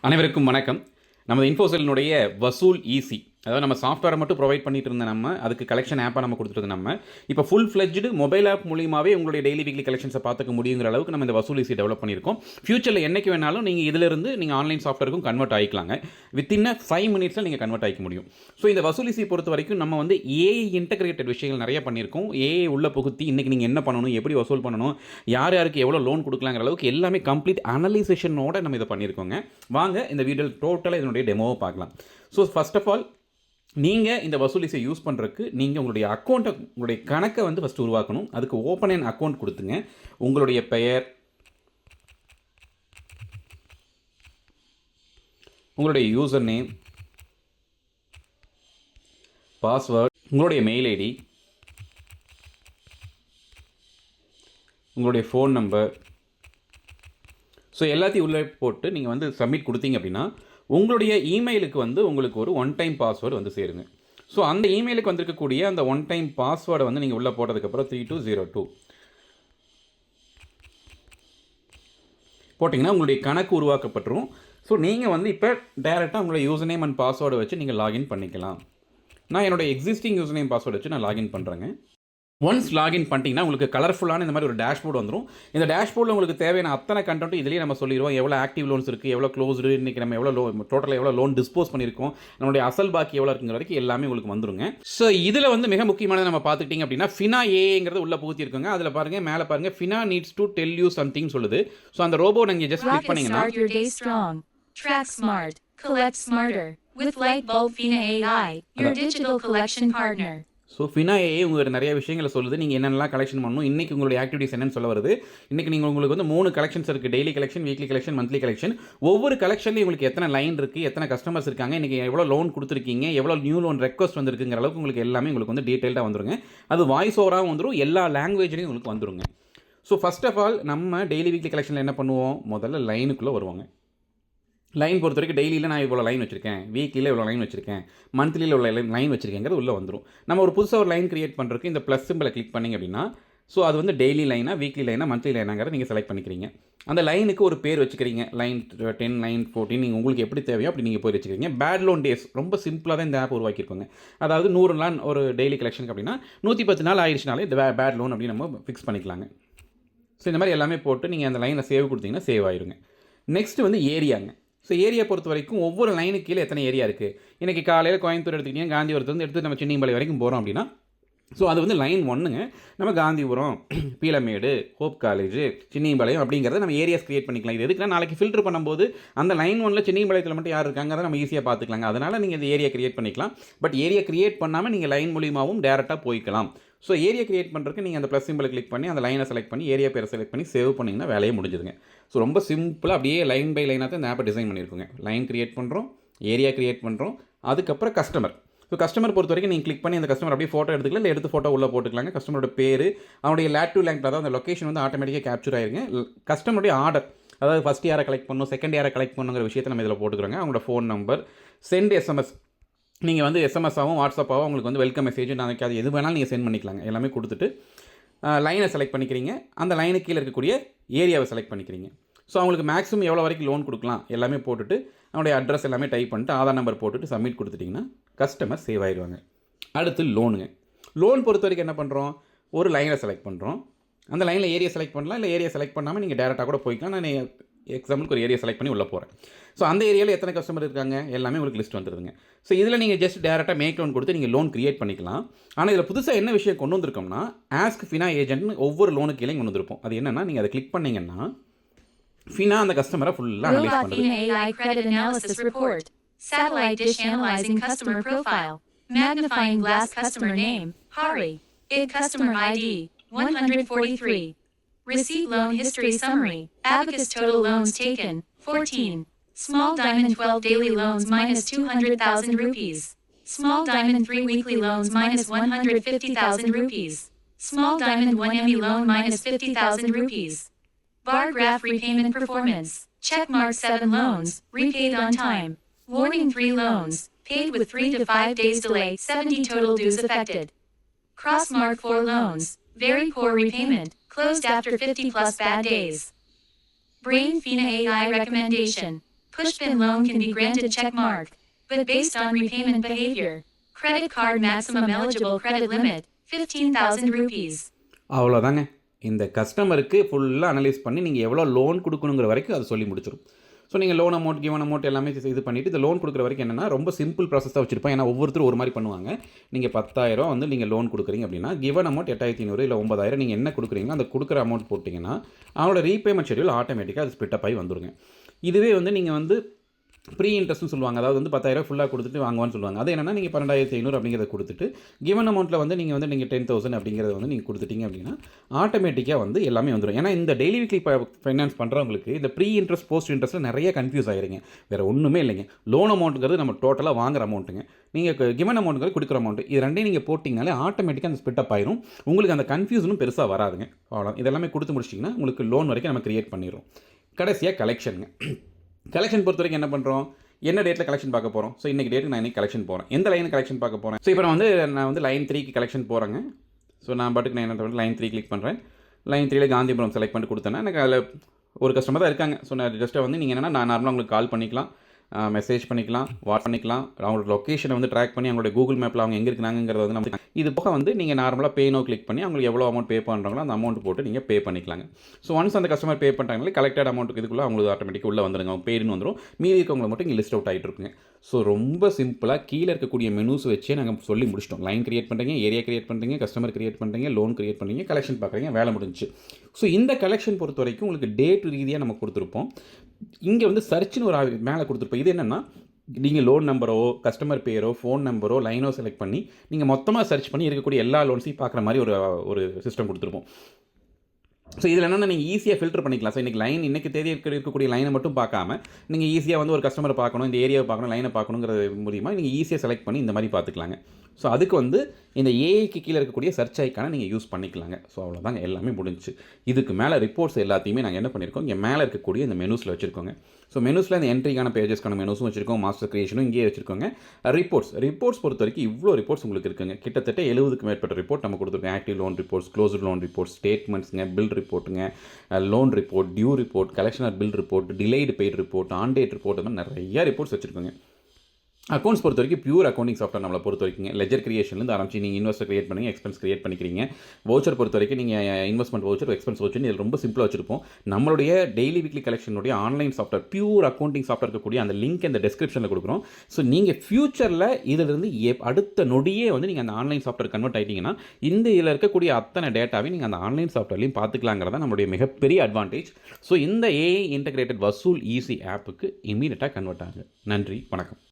அனைவருக்கும் வணக்கம். நமது இன்ஃபோசெல்லினுடைய வசூல் ஈஸி, அதாவது நம்ம சாஃப்ட்வேரை மட்டும் ப்ரொவைட் பண்ணிட்டு இருந்த நம்ம அதுக்கு கலெக்ஷன் ஆப்பாக நம்ம கொடுத்துருது. நம்ம இப்போ ஃபுல் ஃப்ளெஜ்டு மொபைல் ஆப் மூலியமாகவே உங்களுடைய டெய்லி வீக்லி கலெக்ஷன்ஸை பார்த்துக்க முடியுங்கிற அளவுக்கு நம்ம இந்த வசூல் ஈஸி டெவலப் பண்ணியிருக்கோம். ஃபியூச்சரில் என்னைக்கு வேணாலும் நீங்கள் இதிலிருந்து நீங்கள் ஆன்லைன் சாஃப்ட்வேருக்கும் கன்வெர்ட் ஆகிக்கலாங்க. வித்தின் 5 மினிட்ஸில் நீங்கள் கன்வெர்ட் ஆகிக்க முடியும். ஸோ இந்த வசூல் ஈஸி பொறுத்த வரைக்கும் நம்ம வந்து ஏஐ இன்டகிரேட்டட் விஷயங்கள் நிறைய பண்ணியிருக்கோம். ஏஐ உள்ள புகுத்தி இன்றைக்கி நீங்கள் என்ன பண்ணணும், எப்படி வசூல் பண்ணணும், யார் யாருக்கு எவ்வளோ லோன் கொடுக்கலாங்கிற அளவுக்கு எல்லாமே கம்ப்ளீட் அனலைசேஷனோட நம்ம இதை பண்ணியிருக்கோங்க. வாங்க இந்த வீடியோ டோட்டலாக இதனுடைய டெமோவை பார்க்கலாம். ஸோ ஃபர்ஸ்ட் ஆஃப் ஆல் நீங்கள் இந்த வசூல் ஈஸியை யூஸ் பண்ணுறதுக்கு நீங்கள் உங்களுடைய அக்கௌண்ட்டை, உங்களுடைய கணக்கை வந்து ஃபஸ்ட்டு உருவாக்கணும். அதுக்கு ஓப்பன் அண்ட் அக்கௌண்ட் கொடுத்துங்க. உங்களுடைய பெயர், உங்களுடைய யூசர் நேம், பாஸ்வேர்ட், உங்களுடைய மெயில் ஐடி, உங்களுடைய ஃபோன் நம்பர், ஸோ எல்லாத்தையும் உள்ளே போட்டு நீங்கள் வந்து சப்மிட் கொடுத்தீங்க அப்படின்னா உங்களுடைய இமெயிலுக்கு வந்து உங்களுக்கு ஒரு ஒன் டைம் பாஸ்வேர்டு வந்து சேருங்க. ஸோ அந்த இமெயிலுக்கு வந்திருக்கக்கூடிய அந்த ஒன் டைம் பாஸ்வேர்டை வந்து நீங்கள் உள்ளே போட்டதுக்கப்புறம் 3202 போட்டிங்கன்னா உங்களுடைய கணக்கு உருவாக்கப்பட்டுரும். ஸோ நீங்கள் வந்து இப்போ டேரெக்டாக உங்களுடைய யூசர் நேம் அண்ட் பாஸ்வேர்டை வச்சு நீங்கள் லாகின் பண்ணிக்கலாம். நான் என்னுடைய எக்ஸிஸ்டிங் யூசர் நேம் பாஸ்வேர்டு வச்சு நான் லாகின் பண்ணுறேங்க. ஒன்ஸ் லாகின் பண்ணிட்டீங்கன்னா உங்களுக்கு கலர்ஃபுல்லான இந்த மாதிரி ஒரு டேஷ்போர்டு வந்துடும். இந்த டேஷ்போர்டில் உங்களுக்கு தேவையான அத்தனை கண்டென்ட்டும் இதிலேயே நம்ம சொல்லிடுவோம். எவ்வளோ ஆக்டிவ் லோன்ஸ் இருக்குது, எவ்வளோ க்ளோஸ்டு, இன்றைக்கி நம்ம எவ்வளோ டோட்டலாக எவ்வளோ லோன் டிஸ்போஸ் பண்ணியிருக்கோம், நம்மளுடைய அசல் பாக்கி எவ்வளோ இருக்குங்கிற வரைக்கும் எல்லாமே உங்களுக்கு வந்துருங்க. ஸோ இதில் வந்து மிக முக்கியமானது நம்ம பார்த்துக்கிட்டிங்க அப்படின்னா ஃபினா ஏங்கிறது உள்ள புகுத்தி இருக்குங்க. அதில் பாருங்கள், மேலே பாருங்கள், Fina needs to tell you something சொல்லுது. ஸோ அந்த ரோபோ நீங்கள் ஜஸ்ட் கிளிக் பண்ணிங்கன்னா Track smart, collect smarter with Lightbulb Fina AI, your digital collection partner. So Fina AI உங்களுக்கு நிறைய விஷயங்களை சொல்லுது. நீங்கள் என்னென்னலாம் கலெக்ஷன் பண்ணணும், இன்றைக்கி உங்களுடைய ஆக்டிவிட்டிஸ் என்னன்னு சொல்ல வருது. இன்றைக்கி நீங்கள் உங்களுக்கு வந்து 3 கலெக்ஷன்ஸ் இருக்குது. Daily collection, weekly collection, monthly collection. ஒவ்வொரு கலெக்ஷன்லையும் உங்களுக்கு எத்தனை லைன் இருக்குது, எத்தனை கஸ்டமர்ஸ் இருக்காங்க, இன்றைக்கி எவ்வளோ லோன் கொடுத்துருக்கீங்க, எவ்வளோ நியூ லோன் ரெக்வஸ்ட் வந்துருக்குங்கிற அளவுக்கு உங்களுக்கு எல்லாமே உங்களுக்கு வந்து டீட்டெயில்டாக வந்துருங்க. அது வாய்ஸ் ஓவராகவும் வந்துடும், எல்லா லாங்குவேஜ்லையும் உங்களுக்கு வந்துருங்க. ஸோ ஃபஸ்ட் ஆஃப் ஆல் நம்ம டெய்லி வீக்லி கலெக்ஷனில் என்ன பண்ணுவோம், முதல்ல லைனுக்குள்ளே வருவாங்க. லைன் பொறுத்த வரைக்கும் டெய்லியில் நான் இவ்வளோ லைன் வச்சுருக்கேன், வீக்லியில் இவ்வளோ லைன் வச்சுருக்கேன், மந்த்லியில் இவ்வளோ லைன் வச்சுருக்கேங்கிறது உள்ளே வந்துடும். நம்ம ஒரு புதுசாக ஒரு லைன் கிரியேட் பண்ணுறதுக்கு இந்த ப்ளஸ் சிம்பிளை கிளிக் பண்ணிங்க அப்படின்னா ஸோ அது வந்து டெய்லி லைனாக, வீக்லி லைனாக, மந்த்லி லைனாங்கிறத நீங்கள் செலக்ட் பண்ணிக்கிறீங்க. அந்த லைனுக்கு ஒரு பேர் வச்சுக்கிறீங்க. லைன் 10, லைன் 14, நீங்கள் உங்களுக்கு எப்படி தேவையோ அப்படி நீங்கள் போய் வச்சுக்கிறீங்க. பேட் லோன் டேஸ் ரொம்ப சிம்பிளாக தான் இந்த ஆப் உருவாக்கியிருக்கோங்க. அதாவது 100 நாள் ஒரு டெய்லி கலெக்ஷனுக்கு அப்படின்னா 110 நாள் ஆயிடுச்சுனாலே இந்த பேட் லோன் அப்படின்னு நம்ம ஃபிக்ஸ் பண்ணிக்கலாங்க. ஸோ இந்த மாதிரி எல்லாமே போட்டு நீங்கள் அந்த லைனை சேவ் கொடுத்தீங்கன்னா சேவ் ஆயிருங்க. நெக்ஸ்ட்டு வந்து ஏரியாங்க. ஸோ ஏரியா பொறுத்த வரைக்கும் ஒவ்வொரு லைனுக்கு கீழே எத்தனை ஏரியா இருக்குது. இன்றைக்கி காலையில் கோயம்புத்தூர் எடுத்துக்கிட்டீங்க, காந்திபுரத்துலேருந்து எடுத்து நம்ம சின்னியம்பாளையம் வரைக்கும் போகிறோம் அப்படின்னா ஸோ அது வந்து லைன் 1ங்க. நம்ம காந்திபுரம், பீலமேடு, ஹோப் காலேஜ், சின்னியம்பாளையம் அப்படிங்கிறத நம்ம ஏரியாஸ் கிரியேட் பண்ணிக்கலாம். இது எதுக்குன்னா நாளைக்கு ஃபில்டர் பண்ணும்போது அந்த லைன் 1ல் சின்னியம்பாளையத்தில் மட்டும் யார் இருக்காங்க அதை நம்ம ஈஸியாக பார்த்துக்கலாங்க. அதனால் நீங்கள் இந்த ஏரியா கிரியேட் பண்ணிக்கலாம். பட் ஏரியா கிரியேட் பண்ணாமல் நீங்கள் லைன் மூலியமாகவும் டேரெக்டாக போய்க்கலாம். ஸோ ஏரியா கிரியேட் பண்ணுறதுக்கு நீங்கள் அந்த ப்ளஸ் சிம்பிளை கிளிக் பண்ணி அந்த லைனை செலக்ட் பண்ணி ஏரியா பேரை செலக்ட் பண்ணி சேவ் பண்ணிங்கன்னா வேலையே முடிஞ்சுதுங்க. ஸோ ரொம்ப சிம்பிளாக அப்படியே லைன் பை லைனாக தான் இந்த ஆப்பை டிசைன் பண்ணியிருக்கோங்க. லைன் கிரியேட் பண்ணுறோம், ஏரியா கிரியேட் பண்ணுறோம், அதுக்கப்புறம் கஸ்டமர். ஸோ கஸ்டமர் பொறுத்த வரைக்கும் நீங்கள் கிளிக் பண்ணி அந்த கஸ்டமர் அப்படியே ஃபோட்டோ எடுத்துக்கலாம், இல்லை எடுத்து ஃபோட்டோ உள்ளே போட்டுக்கலாங்க. கஸ்டமரோட பேர், அவனுடைய லேட் டு லேங்க், அதாவது அந்த லொக்கேஷன் வந்து ஆட்டோமேட்டிக்காக கேப்சர் ஆயிருங்க. கஸ்டமருடைய ஆர்டர், அதாவது ஃபஸ்ட் யாரை கலெக்ட் பண்ணணும், செகண்ட் யாரை கலெக்ட் பண்ணுங்கிற விஷயத்தை நம்ம இதில் போட்டுக்கிறோங்க. அவங்களோட ஃபோன் நம்பர், சென்ட் எஸ்எம்எஸ், நீங்கள் வந்து எஸ்எம்எஸ்ஸாகவும் வாட்ஸ்அப்பாகவும் உங்களுக்கு வந்து வெல்கம் மெசேஜ், நாளைக்கு அது எது வேணாலும் நீங்கள் சென்ட் பண்ணிக்கலாங்க. எல்லாமே கொடுத்துட்டு லைனை செலக்ட் பண்ணிக்கிறீங்க. அந்த லைனுக்கு கீழே இருக்கக்கூடிய ஏரியாவை செலக்ட் பண்ணிக்கிறீங்க. ஸோ அவங்களுக்கு மேக்ஸிமம் எவ்வளோ வரைக்கும் லோன் கொடுக்கலாம் எல்லாமே போட்டுட்டு அவனுடைய அட்ரஸ் எல்லாமே டைப் பண்ணிட்டு ஆதார் நம்பர் போட்டுட்டு சப்மிட் கொடுத்துட்டிங்கன்னா கஸ்டமர் சேவ் ஆயிடுவாங்க. அடுத்து லோனுங்க. லோன் பொறுத்த வரைக்கும் என்ன பண்ணுறோம், ஒரு லைனை செலக்ட் பண்ணுறோம். அந்த லைனில் ஏரியா செலக்ட் பண்ணலாம், இல்லை ஏரியா செலக்ட் பண்ணாமல் நீங்கள் டேரெக்டாக கூட போய்க்கலாம். நான் எக்ஸாம்பிளுக்கு ஒரு ஏரியா செலக்ட் பண்ணி உள்ளே போகிறேன். ஸோ அந்த ஏரியாவில் எத்தனை கஸ்டமர் இருக்காங்க எல்லாமே உங்களுக்கு லிஸ்ட் வந்துடுதுங்க. ஸோ இதில் நீங்கள் ஜஸ்ட் டேரெக்டாக மேக் லோன் கொடுத்து நீங்கள் லோன் கிரியேட் பண்ணிக்கலாம். ஆனால் இதில் புதுசாக என்ன விஷயம் கொண்டு வந்திருக்கோம்னா, ஆஸ்க் ஃபினா ஏஜென்ட்னு ஒவ்வொரு லோனுக்கு கீழே கொண்டு வந்திருப்போம். அது என்னென்னா, நீங்கள் அதை கிளிக் பண்ணிங்கன்னா ஃபினா அந்த கஸ்டமரை ஃபுல்லாக அனலைஸ் பண்ணுறது. AI credit analysis report, satellite dish analyzing customer profile, magnifying glass customer name, Hari, ID customer ID 143. Receipt loan history summary. Abacus total loans taken 14. Small diamond 12 daily loans minus 200,000 rupees. Small diamond 3 weekly loans minus 150,000 rupees. Small diamond 1 ME loan minus 50,000 rupees. Bar graph repayment performance. Check mark 7 loans, repaid on time. Warning 3 loans, paid with 3 to 5 days delay, 70 total dues affected. Cross mark 4 loans, very poor repayment, closed after 50 plus bad days. Brain Fina AI recommendation. Pushpin loan can be granted check mark, but based on repayment behavior. Credit card maximum eligible credit limit, 15,000 rupees. அவ்வளோதாங்க. இந்த கஸ்டமருக்கு ஃபுல்லாக analyse பண்ணி நீங்கள் எவ்வளோ loan கொடுக்கணுங்கிற வரைக்கும் அது சொல்லி முடிச்சிடும். ஸோ நீங்கள் லோன் அமௌண்ட், கிவன் அமௌண்ட் எல்லாமே இது பண்ணிவிட்டு இந்த லோன் கொடுக்குற வரைக்கும் என்னென்னா ரொம்ப சிம்பிள் ப்ராசஸ் தான் வச்சுருப்போம். ஏன்னா ஒவ்வொருத்தரும் ஒரு மாதிரி பண்ணுவாங்க. நீங்கள் 10,000 வந்து நீங்கள் லோன் கொடுக்குறீங்க அப்படின்னா கிவன் அமௌண்ட் 8,500 இல்லை 9,000 நீங்கள் என்ன கொடுக்குறீங்களோ அந்த கொடுக்குற அமௌண்ட் போட்டிங்கன்னா அவங்களோட ரீபேமெண்ட் ஷெட்யூல் ஆட்டோமேட்டிக்காக அது ஸ்பிட்டப் ஆகி வந்துருங்க. இதுவே வந்து நீங்கள் வந்து ப்ரீ இன்ட்ரெஸ்ட்னு சொல்லுவாங்க. அதாவது வந்து 10,000 ஃபுல்லாக கொடுத்துட்டு வாங்குவான்னு சொல்லுவாங்க. அது என்னென்னா நீங்கள் 12,500 அப்படிங்கிறத கொடுத்துட்டு கிவன் அமௌண்ட்டில் வந்து நீங்கள் 10,000 அப்படிங்கிறத வந்து நீங்கள் கொடுத்துட்டீங்க அப்படின்னா ஆட்டோமேட்டிக்காக வந்து எல்லாமே வந்துடும். ஏன்னா இந்த டெய்லி வீக்லி ஃபைனான்ஸ் பண்ணுறவங்களுக்கு இந்த ப்ரீ இன்ட்ரெஸ்ட் போஸ்ட் இன்ட்ரெஸ்ட்டில் நிறைய கன்ஃபியூஸ் ஆகிருங்க. வேறு ஒன்றுமே இல்லைங்க. லோன் அமௌண்ட்டுங்கிறது நம்ம டோட்டலாக வாங்குற அமௌண்ட்டுங்க. நீங்கள் கிவன் அமௌண்ட்டுங்கிறது கொடுக்குற அமௌண்ட். இது ரெண்டையும் நீங்கள் போட்டிங்கனாலே ஆட்டோமேட்டிக்காக அந்த ஸ்பிட்டப் ஆயிரும். உங்களுக்கு அந்த கன்ஃபியூஷனும் பெருசாக வராதுங்க. அவ்வளோ இதெல்லாமே கொடுத்து முடிச்சிட்டிங்கன்னா உங்களுக்கு லோன் வரைக்கும் நம்ம கிரியேட் பண்ணிடுறோம். கடைசியாக கலெக்ஷனுங்க. கலெக்ஷன் பொறுத்த வரைக்கும் என்ன பண்ணுறோம், என்ன டேட்டில் கலெக்ஷன் பார்க்க போகிறோம். ஸோ இன்றைக்கி டேட்டு நான் இன்றைக்கி கலெக்ஷன் போகிறேன். எந்த லைன் கலெக்ஷன் பார்க்க போகிறேன். ஸோ இப்போ நான் வந்து லைன் 3க்கு கலெக்ஷன் போகிறேங்க. ஸோ நான் பாட்டுக்கு நான் என்ன பண்ணுறேன், லைன் 3 கிளிக் பண்ணுறேன். லைன் 3ல காந்திபுரம் செலக்ட் பண்ணிட்டு கொடுத்தேன்னா எனக்கு அதில் ஒரு கஸ்டமர் தான் இருக்காங்க. ஸோ நான் ஜஸ்ட்டாக வந்து நீங்கள் என்னென்னா நான் நார்மலாக உங்களுக்கு கால் பண்ணிக்கலாம், மெசேஜ் பண்ணிக்கலாம், வாட்ஸ் பண்ணிக்கலாம். அவங்களோட லொக்கேஷனை வந்து ட்ராக் பண்ணி அவங்களோட கூகுள் மேப்பில் அவங்க எங்கே இருக்கிறாங்கிறத வந்து நம்ம இது போக வந்து நீங்கள் நார்மலாக பே நோ கிளிக் பண்ணி அவங்களுக்கு எவ்வளோ அமௌண்ட் பே பண்ணுறாங்களோ அந்த அமௌண்ட் போட்டு நீங்கள் பே பண்ணிக்கலாங்க. ஸோ ஒன்ஸ் அந்த கஸ்டமர் பே பண்ணிட்டாங்களே கலெக்டட் அமௌண்ட்டுக்கு இதுக்குள்ளே அவங்களுக்கு ஆட்டோமேட்டிக்காக உள்ளே வந்துருங்க. அவங்க பேருன்னு வந்துடும். மீதி இருக்கவங்களை மட்டும் இங்கே லிஸ்ட் அவுட் ஆகிட்டு இருக்குங்க. ஸோ ரொம்ப சிம்பிளாக கீழே இருக்கக்கூடிய மெனூஸ் வச்சே நாங்கள் சொல்லி முடிச்சிட்டோம். லைன் கிரியேட் பண்ணுறீங்க, ஏரியா கிரியேட் பண்ணுறீங்க, கஸ்டமர் கிரியேட் பண்ணுறீங்க, லோன் கிரியேட் பண்ணுறீங்க, கலெக்ஷன் பார்க்குறீங்க, வேலை முடிஞ்சிச்சு. ஸோ இந்த கலெக்ஷன் பொறுத்த வரைக்கும் உங்களுக்கு டேட் ரீதியாக நம்ம கொடுத்துருப்போம். இங்கே வந்து சர்ச்னு ஒரு மேலே கொடுத்துருப்போம். இது என்னென்னா நீங்கள் லோன் நம்பரோ, கஸ்டமர் பேரோ, ஃபோன் நம்பரோ, லைனோ செலக்ட் பண்ணி நீங்கள் மொத்தமாக சர்ச் பண்ணி இருக்கக்கூடிய எல்லா லோன்ஸையும் பார்க்குற மாதிரி ஒரு சிஸ்டம் கொடுத்துருப்போம். ஸோ இதில் என்னென்னா நீங்கள் ஈஸியாக ஃபில்டர் பண்ணிக்கலாம். ஸோ இன்றைக்கி தேதி இருக்கக்கூடிய லைனை மட்டும் பார்க்காம நீங்கள் ஈஸியாக வந்து ஒரு கஸ்டமரை பார்க்கணும், இந்த ஏரியாவை பார்க்கணும், லைனை பார்க்கணுங்கிறது மூலியமாக நீங்கள் ஈஸியாக செலக்ட் பண்ணி இந்த மாதிரி பார்த்துக்கலாங்க. ஸோ அதுக்கு வந்து இந்த ஏஐக்கு கீழே இருக்கக்கூடிய சர்ச் ஐக்கான நீங்கள் யூஸ் பண்ணிக்கலாங்க. ஸோ அவ்வளோதாங்க, எல்லாமே முடிஞ்சிச்சு. இதுக்கு மேலே ரிப்போர்ட்ஸ் எல்லாத்தையுமே நாங்கள் என்ன பண்ணியிருக்கோம், இங்கே மேலே இருக்கக்கூடிய இந்த மெனூஸில் வச்சுருக்கோங்க. ஸோ மெனூஸில் இந்த என்ட்ரிக்கான பேஜஸ்க்கான மெனூஸும் வச்சுருக்கோம், மாஸ்டர் கிரியேஷனும் இங்கேயே வச்சுருக்கோங்க. ரிப்போர்ட்ஸ் பொறுத்த வரைக்கும் இவ்வளோ ரிப்போர்ட்ஸ் உங்களுக்கு இருக்குங்க. கிட்டத்தட்ட 70க்கு மேற்பட்ட ரிப்போர்ட் நம்ம கொடுத்துருக்கோம். Active loan reports, closed loan reports, ஸ்டேட்மெண்ட்ஸுங்க, பில் ரிப்போர்ட்டுங்க, loan report, due report, collection or bill report, delayed paid report, on date report, அந்த மாதிரி நிறைய ரிப்போர்ட்ஸ் வச்சுருக்கோங்க. அக்கௌண்ட்ஸ் பொறுத்த வரைக்கும் பியூர் அக்கௌண்டிங் சாஃப்ட்வேர் நம்மளை பொறுத்த வரைக்கும் லெஜர் கிரியேஷன்லேருந்து ஆரம்பிச்சு நீங்கள் இன்வெஸ்டர் கிரியேட் பண்ணி எக்ஸ்பென்ஸ் கிரியேட் பண்ணிக்கிறீங்க. வவுச்சர் பொறுத்த வரைக்கும் நீங்கள் இன்வெஸ்ட்மெண்ட் வவுச்சர், எக்ஸ்பென்ஸ் வவுச்சர் இதில் ரொம்ப சிம்பிளாக வச்சிருப்போம். நம்மளுடைய டெய்லி வீக்லி கலெக்ஷனுடைய online software, pure accounting software இருக்கக்கூடிய அந்த லிங்க் இந்த டிஸ்கிரிப்ஷனில் கொடுக்குறோம். ஸோ நீங்கள் ஃபியூச்சரில் இதிலிருந்து அடுத்த நொடியே வந்து நீங்கள் அந்த ஆன்லைன் சாஃப்ட்வேர் கன்வெர்ட் ஆகிட்டீங்கன்னா இந்த இதில் இருக்கக்கூடிய அத்தனை டேட்டாவையும் நீங்கள் அந்த ஆன்லைன் சாஃப்ட்வேர்லையும் பார்த்துக்கலாங்கிறத நம்மளுடைய மிகப்பெரிய அட்வான்டேஜ். ஸோ இந்த ஏஐ இன்டகிரேட்டட் வசூல் ஈஸி ஆப்புக்கு இமீடியட்டாக கன்வெர்ட் ஆகுங்க. நன்றி, வணக்கம்.